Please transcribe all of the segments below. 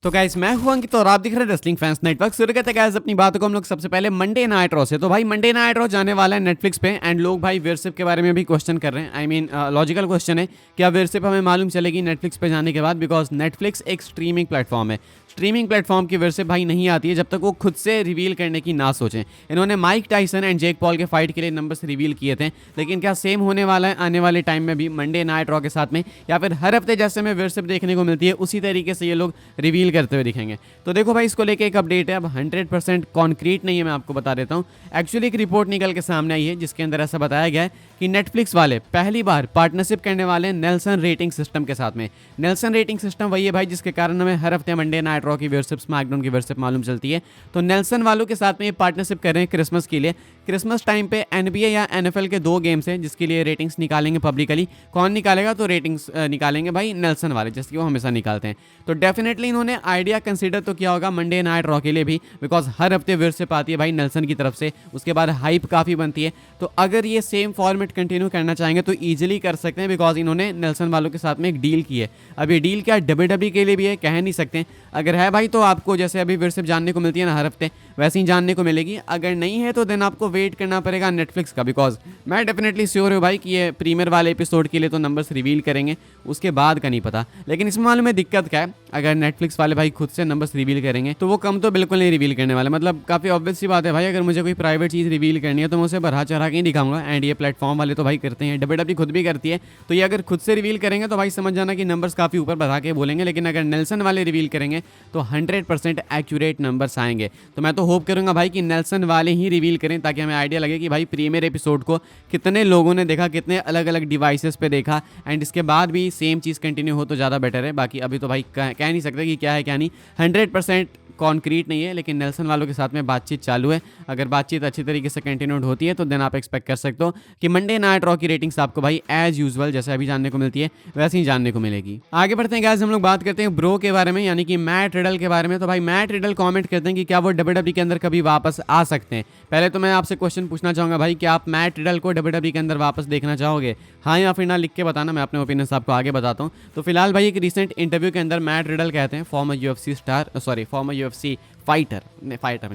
तो गाइस मैं हुआ अंकित और आप दिख रहे हैं रेसलिंग फैंस नेटवर्क। शुरू करते हैं गाइस अपनी बातों को हम लोग सबसे पहले मंडे नाइट रॉ से। तो भाई मंडे नाइट रॉ जाने वाला है नेटफ्लिक्स पे एंड लोग भाई वेयरशिप के बारे में भी क्वेश्चन कर रहे हैं। आई मीन लॉजिकल क्वेश्चन है, क्या वेयरशिप हमें मालूम चलेगी नेटफ्लिक्स पे जाने के बाद? बिकॉज नेटफ्लिक्स एक स्ट्रीमिंग प्लेटफॉर्म है। स्ट्रीमिंग प्लेटफॉर्म की वेयरशिप भाई नहीं आती है जब तक वो खुद से रिवील करने की ना सोचें। इन्होंने Mike Tyson and Jake Paul के फाइट के लिए नंबर्स रिवील किए थे, लेकिन क्या सेम होने वाला है आने वाले टाइम में भी मंडे नाइट रॉ के साथ में, या फिर हर हफ्ते जैसे हमें वेयरशिप देखने को मिलती है उसी तरीके से ये लोग रिवील करते हुए दिखेंगे? तो देखो भाई इसको लेके एक अपडेट है। अब 100% कॉन्क्रीट नहीं है, मैं आपको बता देता हूँ। एक्चुअली एक रिपोर्ट निकल के सामने आई है जिसके अंदर ऐसा बताया गया है कि नेटफ्लिक्स वाले पहली बार पार्टनरशिप करने वाले हैं नेल्सन रेटिंग सिस्टम के साथ में। नेल्सन रेटिंग सिस्टम वही है भाई जिसके कारण हमें हर हफ्ते मंडे नाइट रॉ की वेयरशिप, स्मैकडाउन की वेयरशिप मालूम चलती है। तो नेल्सन वालों के साथ में ये पार्टनरशिप कर रहे हैं क्रिसमस के लिए। क्रिसमस टाइम पे एनबीए या एनएफएल के 2 गेम्स हैं जिसके लिए रेटिंग्स निकालेंगे पब्लिकली। कौन निकालेगा? तो रेटिंग्स निकालेंगे भाई नेल्सन वाले, जैसे कि वो हमेशा निकालते हैं। तो डेफिनेटली इन्होंने आइडिया कंसीडर तो किया होगा मंडे नाइट रॉ के लिए भी, बिकॉज हर हफ्ते वेयरशिप आती है भाई नेल्सन की तरफ से, उसके बाद हाइप काफ़ी बनती है। तो अगर ये सेम फॉर्मेट कंटिन्यू करना चाहेंगे तो ईजिली कर सकते हैं, बिकॉज इन्होंने नेल्सन वालों के साथ में एक डील की है। अब ये डील क्या डब्ल्यूडब्ल्यूई के लिए भी है कह नहीं सकते। अगर है भाई तो आपको जैसे अभी वेयरशिप जानने को मिलती है ना हर हफ्ते, वैसे ही जानने को मिलेगी। अगर नहीं है तो देन आपको वेट करना पड़ेगा नेटफ्लिक्स का, बिकॉज मैं डेफिनेटली श्योर हूँ भाई कि ये प्रीमियर वाले एपिसोड के लिए तो नंबर्स रिवील करेंगे, उसके बाद का नहीं पता। लेकिन इसमें मालूम है दिक्कत क्या है, अगर नेटफ्लिक्स वाले भाई खुद से नंबर्स रिवील करेंगे तो वो कम तो बिल्कुल नहीं रिवील करने वाले। मतलब काफ़ी ऑब्वियस सी बात है भाई, अगर मुझे कोई प्राइवेट चीज़ रिवील करनी है तो मैं उसे बढ़ा चढ़ा के ही दिखाऊंगा। एंड ये प्लेटफॉर्म वाले तो भाई करते हैं, डब्ल्यूडब्ल्यूई खुद भी करती है। तो ये अगर खुद से रिवील करेंगे तो भाई समझ जाना कि नंबर्स काफ़ी ऊपर बढ़ा के बोलेंगे। लेकिन अगर नेल्सन वाले रिवील करेंगे तो 100% एक्यूरेट नंबर्स आएंगे। तो मैं तो होप करूंगा भाई कि नेल्सन वाले ही रिवील करें, ताकि हमें आइडिया लगे कि भाई प्रीमियर एपिसोड को कितने लोगों ने देखा, कितने अलग अलग डिवाइसेस पे देखा, एंड इसके बाद भी सेम चीज़ कंटिन्यू हो तो ज़्यादा बेटर है। बाकी अभी तो भाई कह नहीं सकते कि क्या है क्या नहीं, 100% कॉन्क्रीट नहीं है। लेकिन नेल्सन वालों के साथ में बातचीत चालू है। अगर बातचीत अच्छी तरीके से कंटिन्यूड होती है तो देन आप एक्सपेक्ट कर सकते हो कि मंडे नाइट रॉ की रेटिंग्स आपको भाई एज यूजुअल जैसे अभी जानने को मिलती है वैसे ही जानने को मिलेगी। आगे बढ़ते हैं गाइस, हम लोग बात करते हैं ब्रो के बारे में, यानी कि मैट रिडल के बारे में। तो भाई मैट रिडल कमेंट करते हैं कि क्या वो डब्ल्यूडब्ल्यूई के अंदर कभी वापस आ सकते हैं। पहले तो मैं आपसे क्वेश्चन पूछना चाहूंगा भाई, क्या आप मैट रिडल को डब्ल्यूडब्ल्यूई के अंदर वापस देखना चाहोगे? हाँ या फिर ना लिख के बताना, मैं अपने ओपिनियंस आपको आगे बताता हूँ। तो फिलहाल भाई एक रिसेंट इंटरव्यू के अंदर मैट रिडल कहते हैं, farmer UFC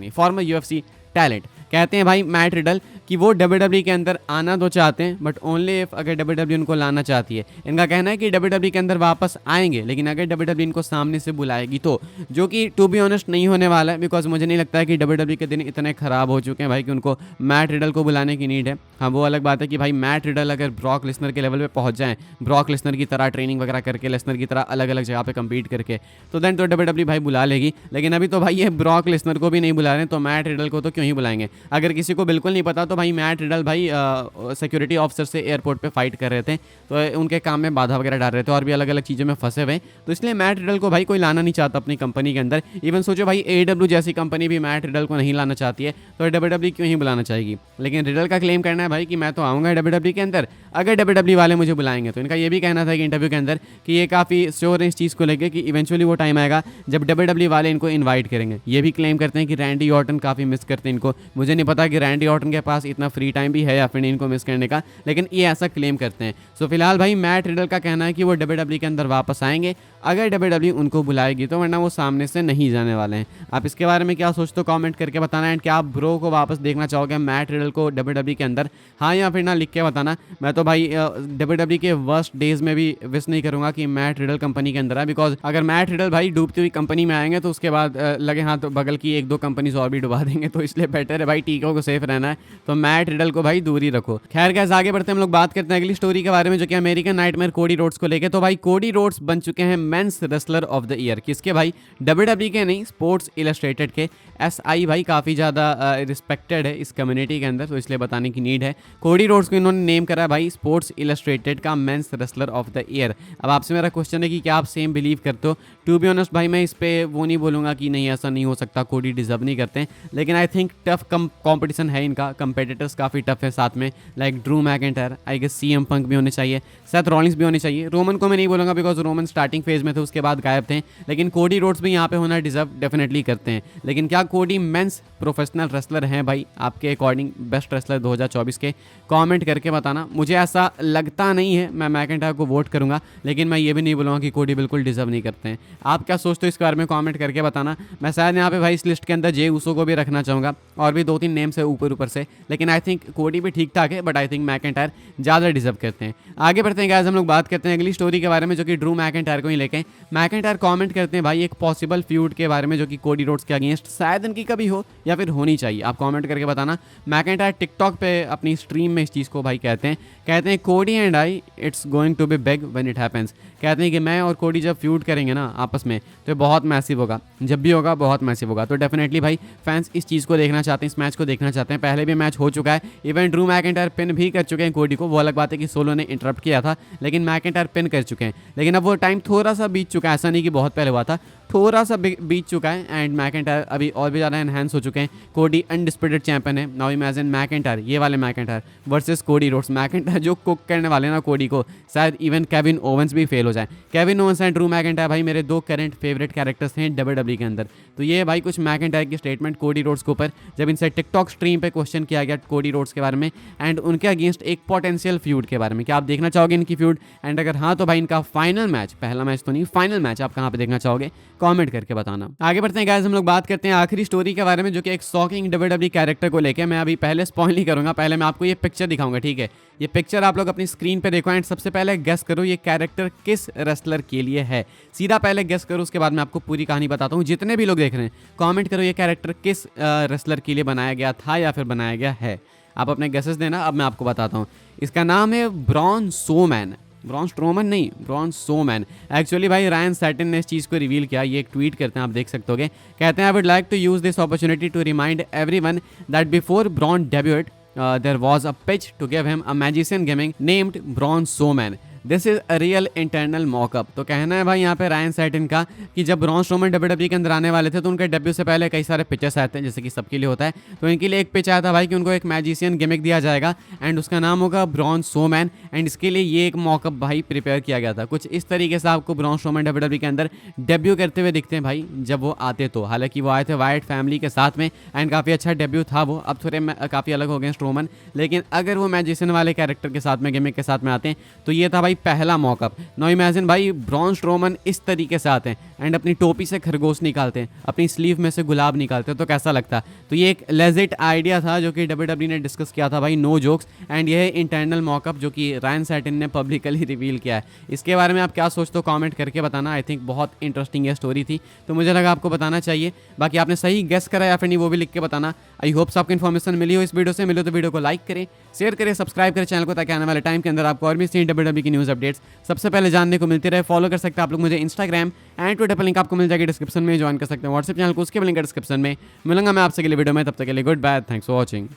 farmer UFC talent, कहते हैं भाई मैट रिडल कि वो डब्ल्यूडब्ल्यूई के अंदर आना तो चाहते हैं बट ओनली इफ अगर डब्ल्यूडब्ल्यूई उनको लाना चाहती है। इनका कहना है कि डब्ल्यूडब्ल्यूई के अंदर वापस आएंगे, लेकिन अगर डब्ल्यूडब्ल्यूई इनको सामने से बुलाएगी तो, जो कि टू बी ऑनेस्ट नहीं होने वाला है। बिकॉज मुझे नहीं लगता है कि डब्ल्यूडब्ल्यूई के दिन इतने खराब हो चुके हैं भाई कि उनको मैट रिडल को बुलाने की नीड है। हाँ वो अलग बात है कि भाई मैट रिडल अगर ब्रॉक लेसनर के लेवल पे पहुंच जाएं, ब्रॉक लेसनर की तरह ट्रेनिंग वगैरह करके, लेसनर की तरह अलग अलग जगह पे कम्पीट करके, तो देन तो डब्ल्यूडब्ल्यूई भाई बुला लेगी। लेकिन अभी तो भाई ये ब्रॉक लेसनर को भी नहीं बुला रहे हैं, तो मैट रिडल को तो क्यों ही बुलाएंगे? अगर किसी को बिल्कुल नहीं पता तो भाई मैट रिडल भाई सिक्योरिटी ऑफिसर से एयरपोर्ट पे फाइट कर रहे थे, तो उनके काम में बाधा वगैरह डाल रहे थे और भी अलग अलग चीज़ों में फंसे हुए। तो इसलिए मैट रिडल को भाई कोई लाना नहीं चाहता अपनी कंपनी के अंदर। इवन सोचो भाई AEW जैसी कंपनी भी मैट रिडल को नहीं लाना चाहती है, तो डब्ल्यूडब्ल्यूई क्यों ही बुलाना चाहेगी? लेकिन रिडल का क्लेम करना है भाई कि मैं तो आऊँगा डब्ल्यूडब्ल्यूई के अंदर अगर डब्ल्यूडब्ल्यूई वाले मुझे बुलाएंगे। तो इनका ये भी कहना था कि इंटरव्यू के अंदर कि ये काफ़ी श्योर है इस चीज़ को लेकर कि इवेंचुअली वो टाइम आएगा जब डब्ल्यूडब्ल्यूई वाले इनको इन्वाइट करेंगे। ये भी क्लेम करते हैं कि रैंडी ऑर्टन काफ़ी मिस करते हैं इनको। मुझे नहीं पता कि रैंडी ऑर्टन के पास इतना फ्री टाइम भी है या फिर नहीं इनको मिस करने का, लेकिन ये ऐसा क्लेम करते हैं। सो फिलहाल भाई मैट रिडल का कहना है कि वो डब्ल्यूडब्ल्यूई के अंदर वापस आएंगे अगर डब्ल्यूडब्ल्यूई उनको बुलाएगी, तो वरना वो सामने से नहीं जाने वाले हैं। आप इसके बारे में क्या सोचते हो कमेंट करके बताना। एंड क्या आप ब्रो को वापस देखना चाहोगे मैट रिडल को डब्ल्यूडब्ल्यूई के अंदर? हाँ या फिर ना लिख के बताना। मैं तो भाई डब्ल्यूडब्ल्यूई के वर्स्ट डेज में भी विश नहीं करूंगा कि मैट रिडल कंपनी के अंदर है, बिकॉज अगर मैट रिडल भाई डूबती हुई कंपनी में आएंगे तो उसके बाद लगे हाथ बगल की 1-2 कंपनीज और भी डुबा देंगे। तो इसलिए बेटर है भाई टीकों को सेफ रहना है, तो मैट रिडल को भाई दूर ही रखो। खैर गाइस आगे बढ़ते हैं, हम लोग बात करते हैं अगली स्टोरी के बारे में, जो कि अमेरिकन नाइटमेयर कोडी रोड्स को लेके। तो भाई कोडी रोड्स बन चुके हैं men's wrestler of the year. किसके भाई? डब्ल्यूडब्ल्यूई के नहीं, स्पोर्ट्स इलस्ट्रेटेड के। SI भाई काफ़ी ज़्यादा रिस्पेक्टेड है इस कम्युनिटी के अंदर, तो इसलिए बताने की नीड है। कोडी रोड्स को इन्होंने नेम करा है भाई स्पोर्ट्स इलस्ट्रेटेड का men's wrestler of the year. अब आपसे मेरा क्वेश्चन है कि क्या आप सेम बिलीव करते हो? टू बी ऑनेस्ट भाई मैं इस पर वो नहीं बोलूँगा कि नहीं ऐसा नहीं हो सकता, कोडी डिजर्व नहीं करते हैं, लेकिन आई थिंक टफ कंपटीशन है इनका, कंपेटिटर्स काफ़ी टफ है साथ में, like Drew McIntyre, I guess CM Punk भी होने चाहिए, सेथ रॉलिंस भी होने चाहिए। रोमन को मैं नहीं बोलूँगा बिकॉज रोमन स्टार्टिंग फेज में थे, उसके बाद गायब थे, लेकिन कोडी रोड्स भी यहाँ पे होना डिजर्व डेफिनेटली करते हैं। लेकिन क्या कोडी मेंस प्रोफेशनल रेसलर हैं भाई आपके अकॉर्डिंग, बेस्ट रेसलर 2024 के? कमेंट करके बताना। मुझे ऐसा लगता नहीं है, मैं मैकिंटायर को वोट करूँगा, लेकिन मैं ये भी नहीं बोलूँगा कि कोडी बिल्कुल डिजर्व नहीं करते हैं। आप क्या सोचते हो इसके बारे में कमेंट करके बताना। मैं शायद यहाँ पे भाई इस लिस्ट के अंदर जे ऊसो को भी रखना चाहूँगा, और भी 2-3 नेम्स है ऊपर से, लेकिन आई थिंक कोडी भी ठीक ठाक है, बट आई थिंक मैकिंटायर ज़्यादा डिजर्व करते हैं। आगे बढ़ते हैं गाइस, हम लोग बात करते हैं अगली स्टोरी के बारे में, जो कि ड्रू मैकिंटायर को ही लेके। मैकिंटायर कमेंट करते हैं भाई एक पॉसिबल फ्यूड के बारे में, जो कि कोडी रोड्स के अगेंस्ट शायद इनकी कभी हो या फिर होनी चाहिए। आप कमेंट करके बताना। मैकिंटायर टिकटॉक पे अपनी स्ट्रीम में इस चीज़ को भाई कहते हैं Cody and I it's going to be big when it happens. कहते हैं कि मैं और कोडी जब फ्यूड करेंगे ना आपस में, तो बहुत मैसिव होगा, जब भी होगा बहुत मैसिव होगा। तो डेफिनेटली भाई फैंस इस चीज़ को देखना चाहते हैं, इस मैच को देखना चाहते हैं। पहले भी मैच हो चुका है, इवन ड्रू मैकिंटायर पिन भी कर चुके हैं कोडी को। वो अलग बात है कि सोलो ने इंटरप्ट किया था, लेकिन मैकिंटायर पिन कर चुके हैं। लेकिन अब वो टाइम थोड़ा सा बीत चुका है, ऐसा नहीं कि बहुत पहले हुआ था, थोड़ा सा बीत चुका है। एंड मैकिंटायर अभी और भी ज़्यादा एनहांस हो चुके हैं। कोडी अनडिस्प्यूटेड चैंपियन है। नाउ इमेजिन मैकिंटायर, ये वाले McIntyre versus Cody Rhodes. McIntyre जो कुक करने वाले ना कोडी को, शायद इवन केविन ओवेंस भी फेल हो जाए। Kevin Owens and Drew McIntyre भाई मेरे 2 करंट फेवरेट कैरेक्टर्स हैं WWE के अंदर। तो ये भाई कुछ मैकिंटायर की स्टेटमेंट कोडी रोड्स के ऊपर, जब इनसे टिकटॉक स्ट्रीम पे क्वेश्चन किया गया कोडी रोड्स के बारे में एंड उनके अगेंस्ट एक पोटेंशियल फ्यूड के बारे में। क्या आप देखना चाहोगे इनकी फ्यूड? एंड अगर हाँ तो भाई इनका फाइनल मैच, पहला मैच तो नहीं, फाइनल मैच आप कहाँ पे देखना चाहोगे? कमेंट करके बताना। आगे बढ़ते हैं गाइस, हम लोग बात करते हैं आखिरी स्टोरी के बारे में, जो कि एक शॉकिंग WWE कैरेक्टर को लेके। मैं अभी पहले स्पॉइल नहीं करूंगा, पहले मैं आपको ये पिक्चर दिखाऊंगा, ठीक है? ये पिक्चर आप लोग अपनी स्क्रीन पे देखो एंड सबसे पहले गेस करो ये कैरेक्टर किस रेसलर के लिए है। सीधा पहले गेस करो, उसके बाद मैं आपको पूरी कहानी बताता हूँ। जितने भी लोग देख रहे हैं कमेंट करो ये कैरेक्टर किस रेसलर के लिए बनाया गया था या फिर बनाया गया है। आप अपने गेसेस देना, अब मैं आपको बताता हूँ। इसका नाम है ब्रॉन सोमैन। ब्रॉन स्ट्रोमन नहीं, ब्रॉन सोमैन। एक्चुअली भाई रायन सैटिन ने इस चीज़ को रिवील किया। ये एक ट्वीट करते हैं, आप देख सकते होगे। कहते हैं I would like to use this opportunity to remind everyone that before Braun debut there was a pitch to give him a magician gimmick named Braun Strowman. This is a real internal mock-up. तो कहना है भाई यहाँ पे Ryan satin का कि जब Braun Strowman WWE के अंदर आने वाले थे तो उनके डेब्यू से पहले कई सारे पिचेस आए थे, जैसे कि सबके लिए होता है। तो इनके लिए एक पिच आया था भाई कि उनको एक मैजिशियन गिमिक दिया जाएगा एंड उसका नाम होगा ब्रॉन स्ट्रोमैन। एंड इसके लिए ये एक मॉकअप भाई प्रिपेयर किया गया था। कुछ इस तरीके से आपको ब्रॉन स्ट्रोमन WWE के अंदर डेब्यू करते हुए दिखते हैं भाई जब वो आते तो। हालांकि वो आए थे वाइट फैमिली के साथ में एंड काफ़ी अच्छा डेब्यू था वो। अब थोड़े काफ़ी अलग हो गए स्ट्रोमन, लेकिन अगर वो मैजिशियन वाले कैरेक्टर के साथ में, गिमिक के साथ में आते हैं तो ये था भाई पहला मौका। नो इमेजिन भाई ब्रॉन स्ट्रोमन इस तरीके से आते हैं एंड अपनी टोपी से खरगोश निकालते हैं, अपनी स्लीव में से गुलाब निकालते हैं, तो कैसा लगता? तो ये एक लेजिट आइडिया था जो कि WWE ने डिस्कस किया था भाई, नो जोक्स। एंड ये इंटरनल मॉकअप जो कि रायन सैटिन ने पब्लिकली रिवील किया है। इसके बारे में आप क्या सोचते हो कमेंट करके बताना। आई थिंक बहुत इंटरेस्टिंग ये स्टोरी थी, तो मुझे लगा आपको बताना चाहिए। बाकी आपने सही गेस करा या फिर नहीं वो भी लिख के बताना। आई होप्स आपको इन्फॉर्मेशन मिली हो इस वीडियो से। मिले तो वीडियो को लाइक करें, शेयर करें, सब्सक्राइब करें चैनल को, ताकि आने वाले टाइम के अंदर आपको और भी WWE की न्यूज़ अपडेट्स सबसे पहले जानने को मिलती रहे। फॉलो कर सकते हैं आप लोग मुझे इंस्टाग्राम एंड ट्विटर पर, लिंक आपको मिल जाएगी डिस्क्रिप्शन में। ज्वाइन कर सकते हैं व्हाट्सएप चैनल को, उसके भी लिंक डिस्क्रिप्शन में। मिलूंगा मैं आपसे अगले वीडियो में, तब तक के लिए good bye, thanks for watching.